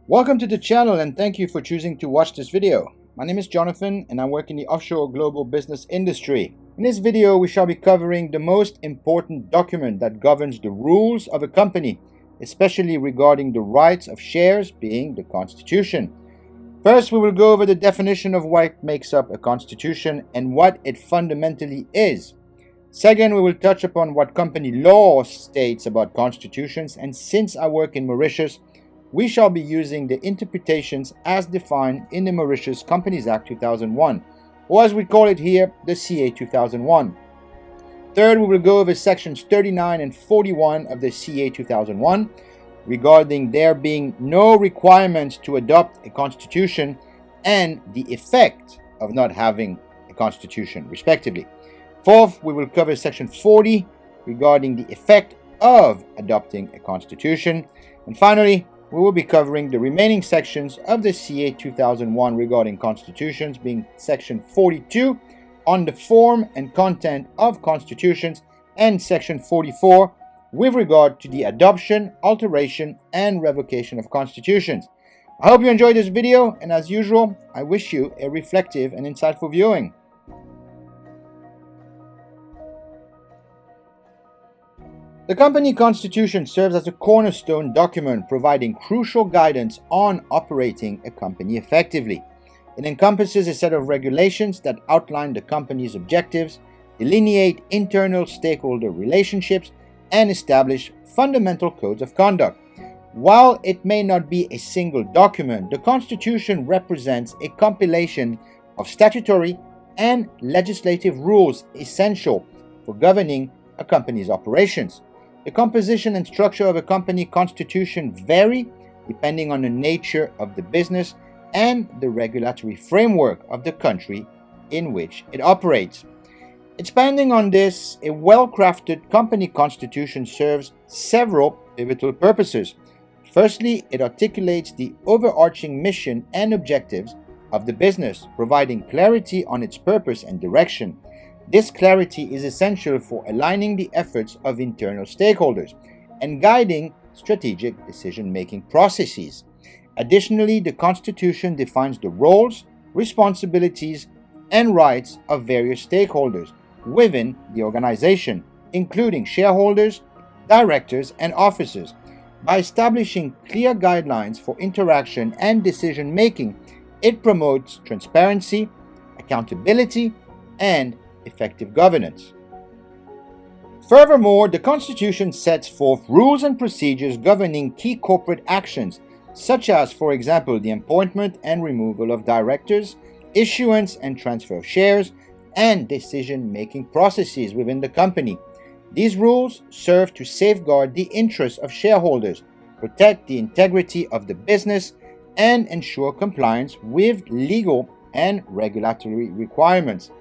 Welcome to the channel and thank you for choosing to watch this video. My name is Jonathan and I work in the offshore global business industry. In this video we shall be covering the most important document that governs the rules of a company, especially regarding the rights of shares, being the Constitution. First, we will go over the definition of what makes up a constitution and what it fundamentally is. Second, we will touch upon what company law states about constitutions, and since I work in Mauritius, we shall be using the interpretations as defined in the Mauritius Companies Act 2001, or as we call it here, the CA 2001. Third, we will go over sections 39 and 41 of the CA 2001, regarding there being no requirements to adopt a constitution and the effect of not having a constitution, respectively. Fourth, we will cover section 40 regarding the effect of adopting a constitution. And finally, we will be covering the remaining sections of the CA 2001 regarding constitutions, being section 42 on the form and content of constitutions and section 44 with regard to the adoption, alteration, and revocation of constitutions. I hope you enjoyed this video, and as usual, I wish you a reflective and insightful viewing. The company constitution serves as a cornerstone document providing crucial guidance on operating a company effectively. It encompasses a set of regulations that outline the company's objectives, delineate internal stakeholder relationships, and establish fundamental codes of conduct. While it may not be a single document, the Constitution represents a compilation of statutory and legislative rules essential for governing a company's operations. The composition and structure of a company constitution vary depending on the nature of the business and the regulatory framework of the country in which it operates. Expanding on this, a well-crafted company constitution serves several pivotal purposes. Firstly, it articulates the overarching mission and objectives of the business, providing clarity on its purpose and direction. This clarity is essential for aligning the efforts of internal stakeholders and guiding strategic decision-making processes. Additionally, the Constitution defines the roles, responsibilities, and rights of various stakeholders within the organization, including shareholders, directors, and officers. By establishing clear guidelines for interaction and decision-making, it promotes transparency, accountability, and effective governance. Furthermore, the Constitution sets forth rules and procedures governing key corporate actions, such as, for example, the appointment and removal of directors, issuance and transfer of shares, and decision-making processes within the company. These rules serve to safeguard the interests of shareholders, protect the integrity of the business, and ensure compliance with legal and regulatory requirements.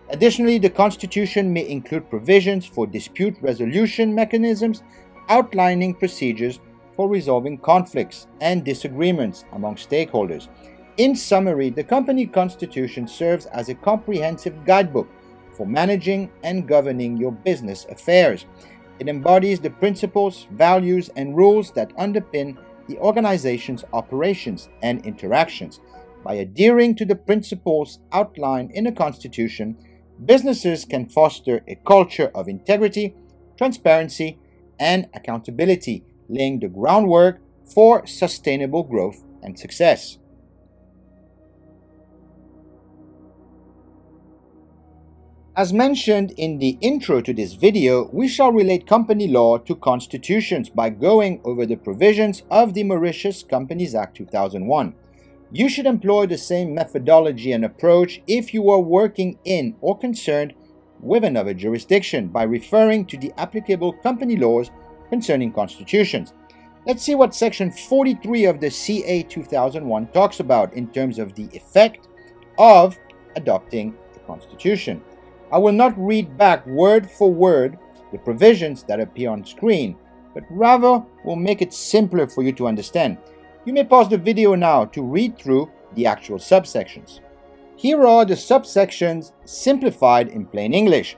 Additionally, the Constitution may include provisions for dispute resolution mechanisms, outlining procedures for resolving conflicts and disagreements among stakeholders. In summary, the company constitution serves as a comprehensive guidebook for managing and governing your business affairs. It embodies the principles, values, and rules that underpin the organization's operations and interactions. By adhering to the principles outlined in the Constitution, businesses can foster a culture of integrity, transparency, and accountability, laying the groundwork for sustainable growth and success. As mentioned in the intro to this video, we shall relate company law to constitutions by going over the provisions of the Mauritius Companies Act 2001. You should employ the same methodology and approach if you are working in or concerned with another jurisdiction by referring to the applicable company laws concerning constitutions. Let's see what section 43 of the CA 2001 talks about in terms of the effect of adopting the constitution. I will not read back word for word the provisions that appear on screen, but rather will make it simpler for you to understand. You may pause the video now to read through the actual subsections. Here are the subsections simplified in plain English.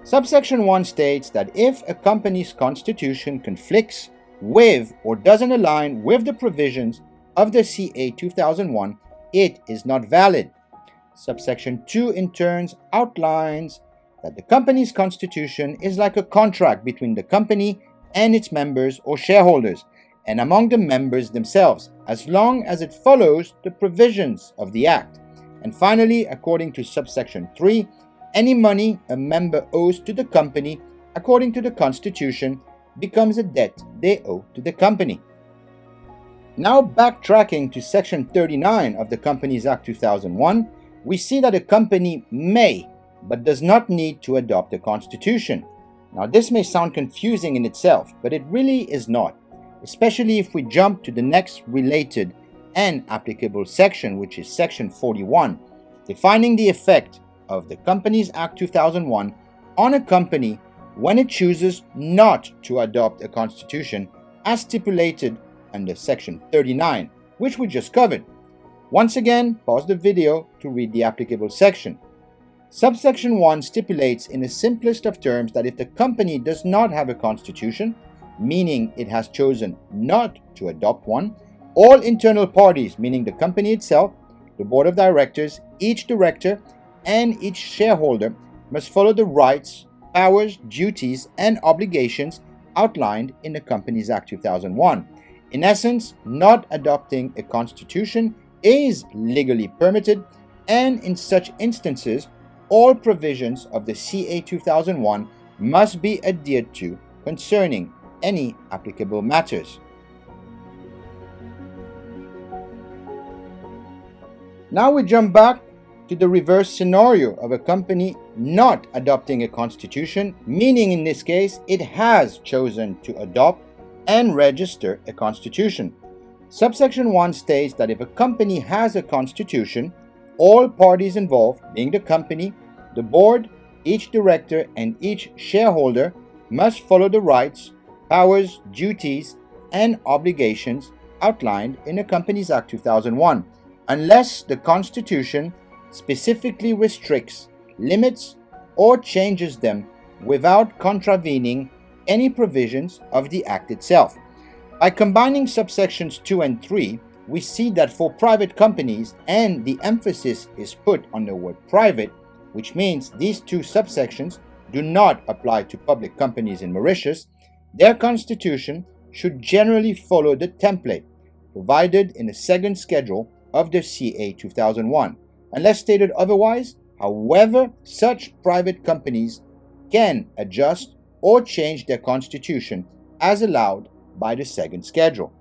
Subsection 1 states that if a company's constitution conflicts with or doesn't align with the provisions of the CA 2001, it is not valid. Subsection 2 in turn outlines that the company's constitution is like a contract between the company and its members or shareholders, and among the members themselves, as long as it follows the provisions of the Act. And finally, according to subsection 3, any money a member owes to the company, according to the Constitution, becomes a debt they owe to the company. Now, backtracking to section 39 of the Companies Act 2001, we see that a company may, but does not need to adopt a constitution. Now, this may sound confusing in itself, but it really is not, especially if we jump to the next related and applicable section, which is section 41, defining the effect of the Companies Act 2001 on a company when it chooses not to adopt a constitution as stipulated under section 39, which we just covered. Once again, pause the video to read the applicable section. Subsection 1 stipulates in the simplest of terms that if the company does not have a constitution, meaning it has chosen not to adopt one, all internal parties, meaning the company itself, the board of directors, each director, and each shareholder, must follow the rights, powers, duties, and obligations outlined in the Companies Act 2001. In essence, not adopting a constitution is legally permitted, and in such instances, all provisions of the CA 2001 must be adhered to concerning any applicable matters. Now we jump back to the reverse scenario of a company not adopting a constitution, meaning in this case it has chosen to adopt and register a constitution. Subsection 1 states that if a company has a constitution, all parties involved, being the company, the board, each director, and each shareholder, must follow the rights, powers, duties, and obligations outlined in the Companies Act 2001, unless the Constitution specifically restricts, limits, or changes them without contravening any provisions of the Act itself. By combining subsections 2 and 3, we see that for private companies, and the emphasis is put on the word private, which means these two subsections do not apply to public companies in Mauritius, their constitution should generally follow the template provided in the second schedule of the CA 2001, unless stated otherwise. However, such private companies can adjust or change their constitution as allowed by the second schedule.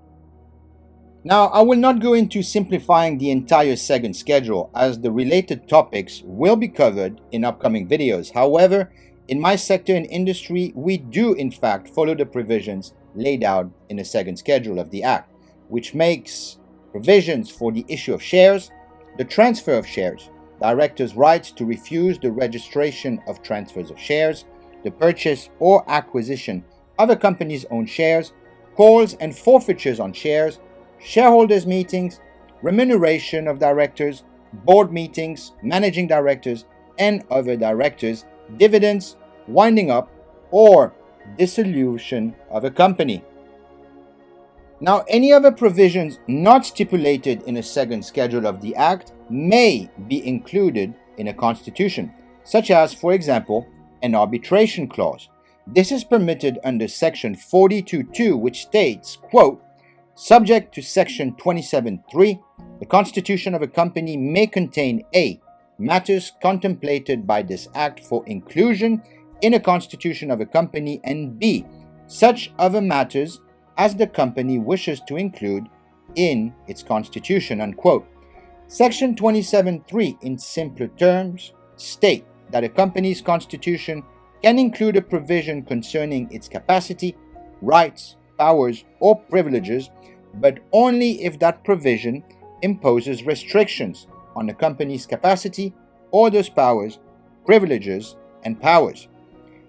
Now, I will not go into simplifying the entire second schedule, as the related topics will be covered in upcoming videos. However, in my sector and industry, we do in fact follow the provisions laid out in the second schedule of the Act, which makes provisions for the issue of shares, the transfer of shares, directors' rights to refuse the registration of transfers of shares, the purchase or acquisition of a company's own shares, calls and forfeitures on shares, shareholders' meetings, remuneration of directors, board meetings, managing directors, and other directors, dividends, winding up, or dissolution of a company. Now, any other provisions not stipulated in a second schedule of the Act may be included in a constitution, such as, for example, an arbitration clause. This is permitted under section 42.2, which states, quote, subject to section 27.3, the constitution of a company may contain a. matters contemplated by this Act for inclusion in a constitution of a company, and b. such other matters as the company wishes to include in its constitution, unquote. Section 27.3, in simpler terms, state that a company's constitution can include a provision concerning its capacity, rights, powers, or privileges, but only if that provision imposes restrictions on the company's capacity or those powers, privileges, and powers.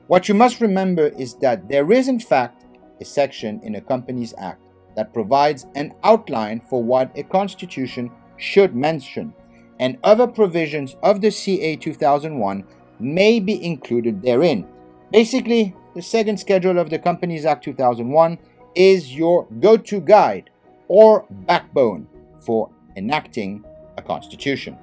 What you must remember is that there is in fact a section in the Companies Act that provides an outline for what a constitution should mention, and other provisions of the CA 2001 may be included therein. Basically, the second schedule of the Companies Act 2001 is your go-to guide or backbone for enacting a constitution.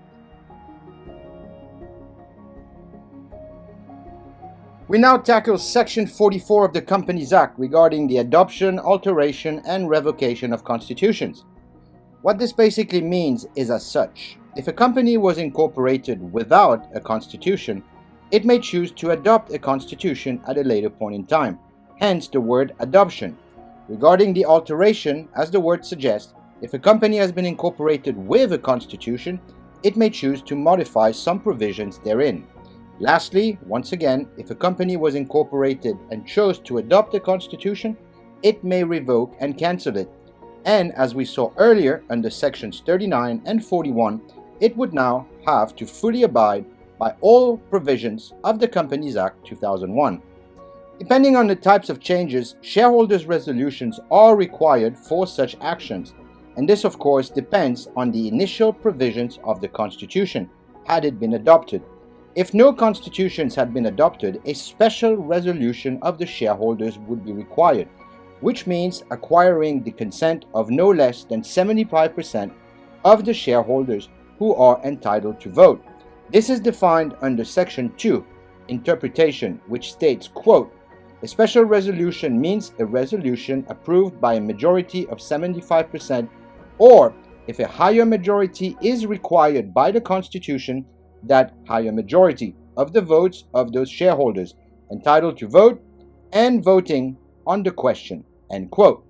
We now tackle Section 44 of the Companies Act regarding the adoption, alteration, and revocation of constitutions. What this basically means is as such: if a company was incorporated without a constitution, it may choose to adopt a constitution at a later point in time, hence the word adoption. Regarding the alteration, as the word suggests, if a company has been incorporated with a constitution, it may choose to modify some provisions therein. Lastly, once again, if a company was incorporated and chose to adopt a constitution, it may revoke and cancel it. And as we saw earlier under sections 39 and 41, it would now have to fully abide by all provisions of the Companies Act 2001. Depending on the types of changes, shareholders' resolutions are required for such actions, and this of course depends on the initial provisions of the Constitution, had it been adopted. If no constitutions had been adopted, a special resolution of the shareholders would be required, which means acquiring the consent of no less than 75% of the shareholders who are entitled to vote. This is defined under Section 2, Interpretation, which states, quote, "A special resolution means a resolution approved by a majority of 75%, or if a higher majority is required by the Constitution, that higher majority of the votes of those shareholders entitled to vote and voting on the question," end quote.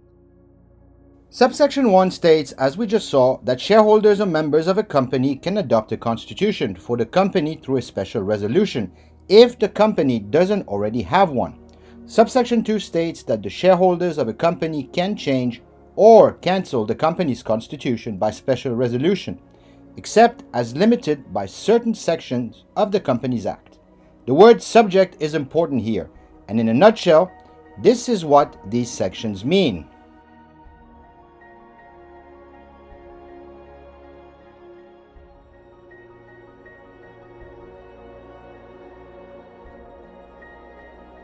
Subsection 1 states, as we just saw, that shareholders or members of a company can adopt a constitution for the company through a special resolution if the company doesn't already have one. Subsection 2 states that the shareholders of a company can change or cancel the company's constitution by special resolution, except as limited by certain sections of the Companies Act. The word subject is important here, and in a nutshell, this is what these sections mean.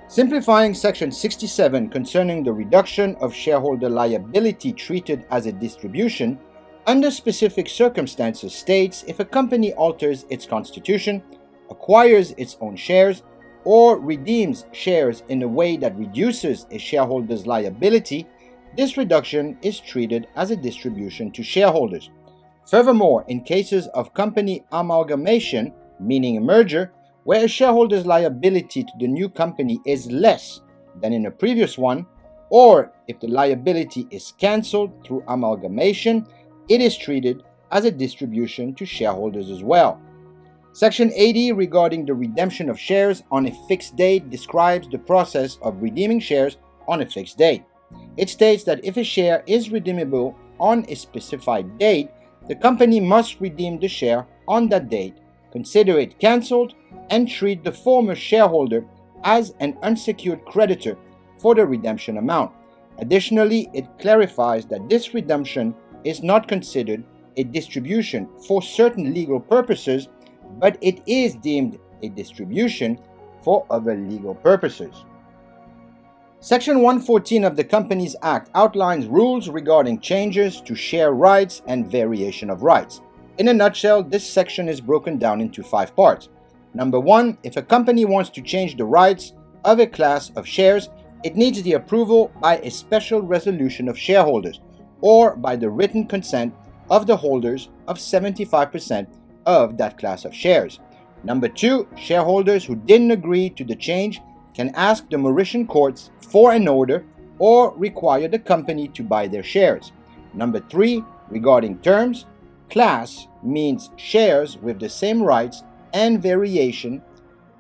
Simplifying Section 67 concerning the reduction of shareholder liability treated as a distribution, under specific circumstances states if a company alters its constitution, acquires its own shares, or redeems shares in a way that reduces a shareholder's liability, this reduction is treated as a distribution to shareholders. Furthermore, in cases of company amalgamation, meaning a merger, where a shareholder's liability to the new company is less than in a previous one, or if the liability is cancelled through amalgamation, it is treated as a distribution to shareholders as well. Section 80 regarding the redemption of shares on a fixed date describes the process of redeeming shares on a fixed date. It states that if a share is redeemable on a specified date, the company must redeem the share on that date, consider it cancelled, and treat the former shareholder as an unsecured creditor for the redemption amount. Additionally, it clarifies that this redemption is not considered a distribution for certain legal purposes, but it is deemed a distribution for other legal purposes. Section 114 of the Companies Act outlines rules regarding changes to share rights and variation of rights. In a nutshell, this section is broken down into 5 parts. Number 1, if a company wants to change the rights of a class of shares, it needs the approval by a special resolution of shareholders, or by the written consent of the holders of 75% of that class of shares. Number 2, shareholders who didn't agree to the change can ask the Mauritian courts for an order or require the company to buy their shares. Number 3, regarding terms, class means shares with the same rights, and variation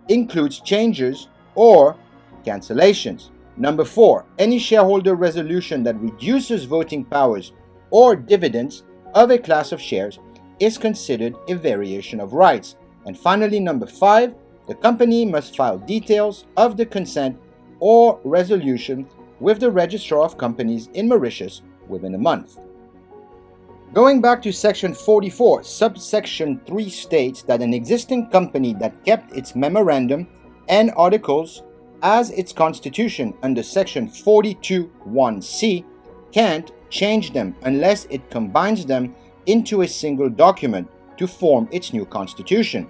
includes changes or cancellations. Number 4, any shareholder resolution that reduces voting powers or dividends of a class of shares is considered a variation of rights. And finally, number 5, the company must file details of the consent or resolution with the Registrar of Companies in Mauritius within a month. Going back to Section 44, subsection 3 states that an existing company that kept its memorandum and articles as its constitution under Section 42(1)(c can't change them unless it combines them into a single document to form its new constitution.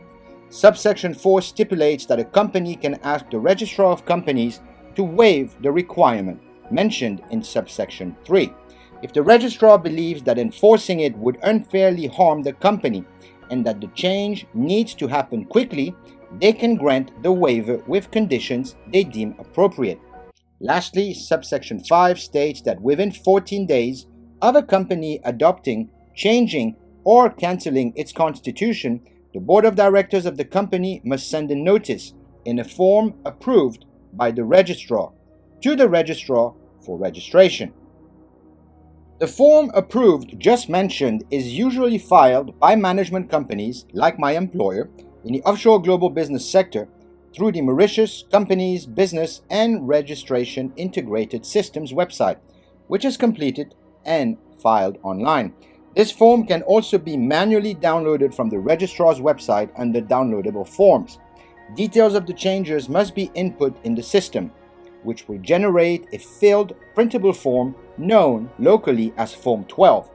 Subsection 4 stipulates that a company can ask the Registrar of Companies to waive the requirement mentioned in subsection 3. If the registrar believes that enforcing it would unfairly harm the company and that the change needs to happen quickly, they can grant the waiver with conditions they deem appropriate. Lastly, subsection 5 states that within 14 days of a company adopting, changing, or cancelling its constitution, the board of directors of the company must send a notice in a form approved by the registrar to the registrar for registration. The form approved just mentioned is usually filed by management companies like my employer in the offshore global business sector through the Mauritius Companies Business and Registration Integrated Systems website, which is completed and filed online. This form can also be manually downloaded from the registrar's website under downloadable forms. Details of the changes must be input in the system, which will generate a filled printable form known locally as Form 12.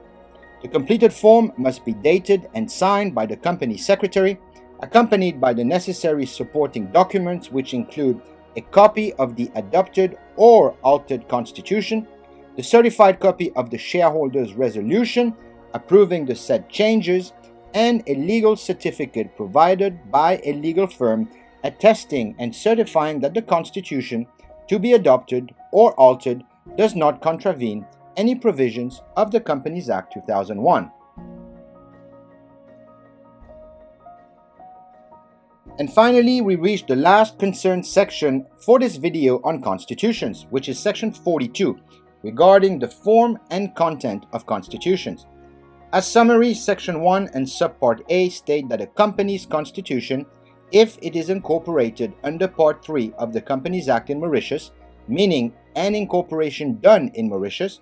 The completed form must be dated and signed by the company secretary, accompanied by the necessary supporting documents, which include a copy of the adopted or altered constitution, the certified copy of the shareholders' resolution approving the said changes, and a legal certificate provided by a legal firm attesting and certifying that the constitution to be adopted or altered does not contravene any provisions of the Companies Act 2001. And finally, we reach the last concerned section for this video on constitutions, which is section 42, regarding the form and content of constitutions. As summary, section 1 and subpart A state that a company's constitution, if it is incorporated under part 3 of the Companies Act in Mauritius, meaning an incorporation done in Mauritius,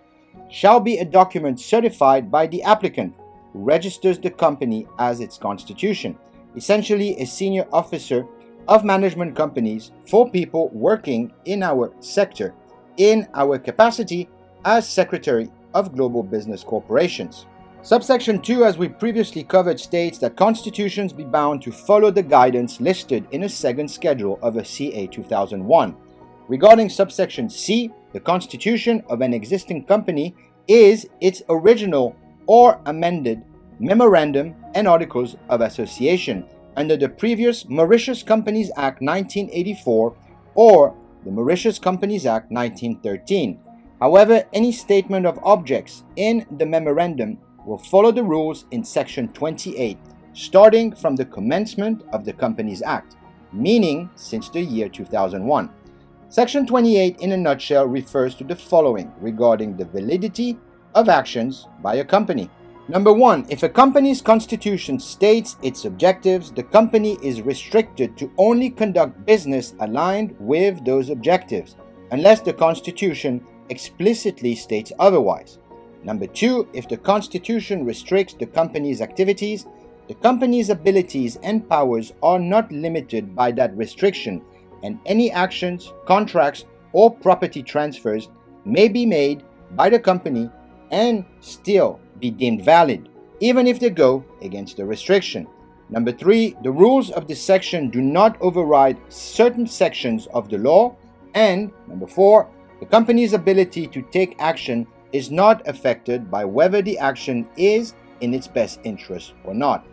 shall be a document certified by the applicant who registers the company as its constitution, essentially a senior officer of management companies for people working in our sector in our capacity as Secretary of Global Business Corporations. Subsection 2, as we previously covered, states that constitutions be bound to follow the guidance listed in a second schedule of a CA 2001. Regarding subsection C, the constitution of an existing company is its original or amended memorandum and articles of association under the previous Mauritius Companies Act 1984 or the Mauritius Companies Act 1913. However, any statement of objects in the memorandum will follow the rules in section 28, starting from the commencement of the Companies Act, meaning since the year 2001. Section 28 in a nutshell refers to the following regarding the validity of actions by a company. Number 1, if a company's constitution states its objectives, the company is restricted to only conduct business aligned with those objectives, unless the constitution explicitly states otherwise. Number 2, if the constitution restricts the company's activities, the company's abilities and powers are not limited by that restriction, and any actions, contracts, or property transfers may be made by the company and still be deemed valid, even if they go against the restriction. Number 3, the rules of this section do not override certain sections of the law. And number 4, the company's ability to take action is not affected by whether the action is in its best interest or not.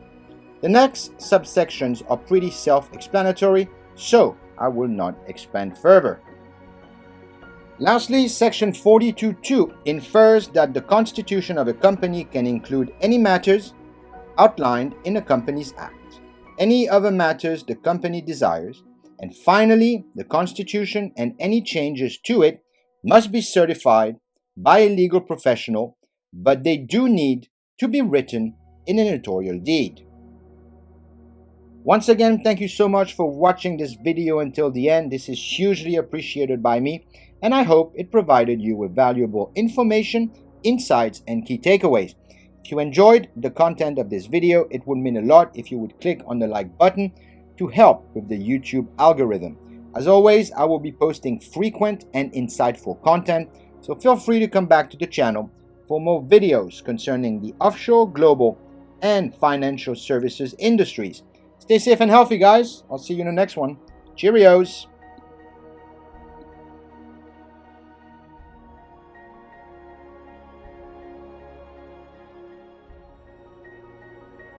The next subsections are pretty self-explanatory, so I will not expand further. Lastly, section 42.2 infers that the constitution of a company can include any matters outlined in a Companies Act, any other matters the company desires, and finally, the constitution and any changes to it must be certified by a legal professional, but they do need to be written in a notarial deed. Once again, thank you so much for watching this video until the end. This is hugely appreciated by me, and I hope it provided you with valuable information, insights, and key takeaways. If you enjoyed the content of this video, it would mean a lot if you would click on the like button to help with the YouTube algorithm. As always, I will be posting frequent and insightful content, so feel free to come back to the channel for more videos concerning the offshore, global, and financial services industries. Stay safe and healthy, guys. I'll see you in the next one. Cheerios.